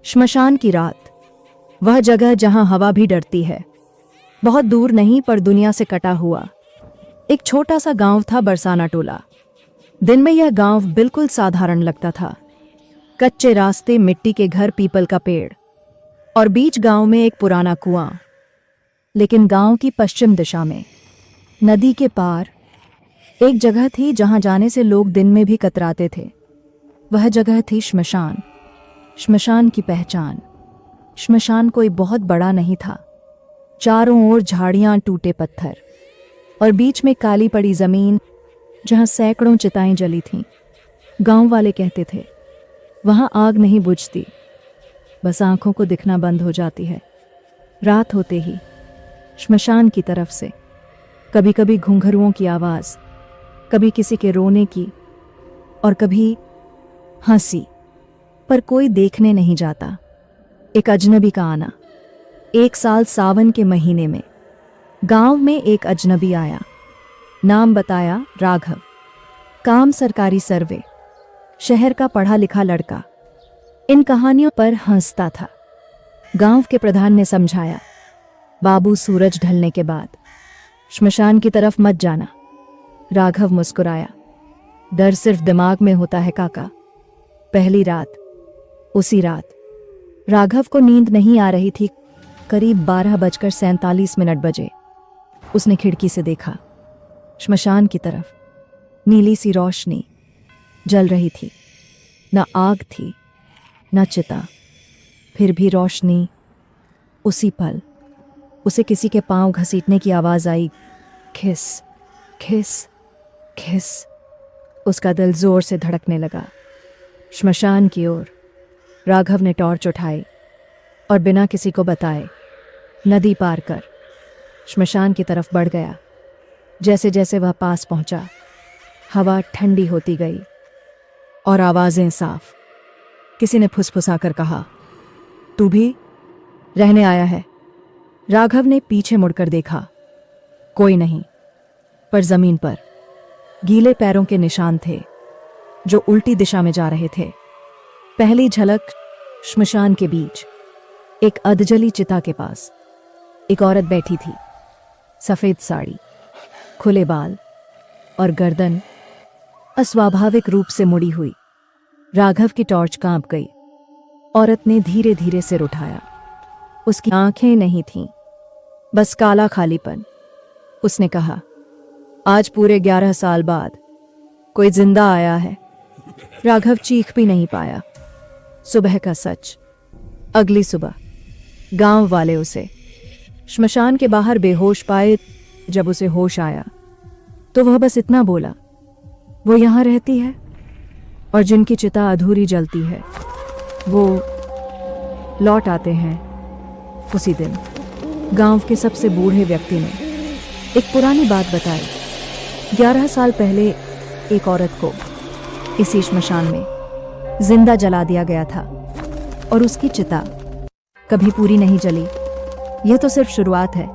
श्मशान की रात, वह जगह जहां हवा भी डरती है। बहुत दूर नहीं पर दुनिया से कटा हुआ एक छोटा सा गांव था, बरसाना टोला। दिन में यह गांव बिल्कुल साधारण लगता था। कच्चे रास्ते, मिट्टी के घर, पीपल का पेड़ और बीच गांव में एक पुराना कुआं। लेकिन गांव की पश्चिम दिशा में, नदी के पार, एक जगह थी जहां जाने से लोग दिन में भी कतराते थे। वह जगह थी श्मशान। श्मशान की पहचान। श्मशान कोई बहुत बड़ा नहीं था। चारों ओर झाड़ियां, टूटे पत्थर और बीच में काली पड़ी जमीन जहां सैकड़ों चिताएं जली थीं। गांव वाले कहते थे वहां आग नहीं बुझती, बस आंखों को दिखना बंद हो जाती है। रात होते ही श्मशान की तरफ से कभी कभी घुंघरुओं की आवाज, कभी किसी के रोने की और कभी हंसी, पर कोई देखने नहीं जाता। एक अजनबी का आना। एक साल सावन के महीने में गांव में एक अजनबी आया। नाम बताया राघव। काम सरकारी सर्वे। शहर का पढ़ा लिखा लड़का। इन कहानियों पर हंसता था। गांव के प्रधान ने समझाया, बाबू, सूरज ढलने के बाद श्मशान की तरफ मत जाना। राघव मुस्कुराया, डर सिर्फ दिमाग में होता है काका। पहली रात, उसी रात राघव को नींद नहीं आ रही थी। करीब 12:47 बजे उसने खिड़की से देखा। श्मशान की तरफ नीली सी रोशनी जल रही थी। न आग थी, न चिता, फिर भी रोशनी। उसी पल उसे किसी के पांव घसीटने की आवाज आई। खिस खिस खिस। उसका दिल जोर से धड़कने लगा। श्मशान की ओर राघव ने टॉर्च उठाई और बिना किसी को बताए नदी पार कर श्मशान की तरफ बढ़ गया। जैसे जैसे वह पास पहुंचा, हवा ठंडी होती गई और आवाजें साफ। किसी ने फुसफुसाकर कहा, तू भी रहने आया है? राघव ने पीछे मुड़कर देखा। कोई नहीं, पर जमीन पर गीले पैरों के निशान थे जो उल्टी दिशा में जा रहे थे। पहली झलक श्मशान के बीच एक अधजली चिता के पास एक औरत बैठी थी। सफेद साड़ी, खुले बाल और गर्दन अस्वाभाविक रूप से मुड़ी हुई। राघव की टॉर्च कांप गई। औरत ने धीरे धीरे सिर उठाया। उसकी आंखें नहीं थीं, बस काला खालीपन। उसने कहा, आज पूरे 11 साल बाद कोई जिंदा आया है। राघव चीख भी नहीं पाया। सुबह का सच। अगली सुबह गांव वाले उसे श्मशान के बाहर बेहोश पाए। जब उसे होश आया तो वह बस इतना बोला, वो यहां रहती है और जिनकी चिता अधूरी जलती है वो लौट आते हैं उसी दिन। गांव के सबसे बूढ़े व्यक्ति ने एक पुरानी बात बताई। 11 साल पहले एक औरत को इसी श्मशान में जिंदा जला दिया गया था और उसकी चिता कभी पूरी नहीं जली। यह तो सिर्फ शुरुआत है।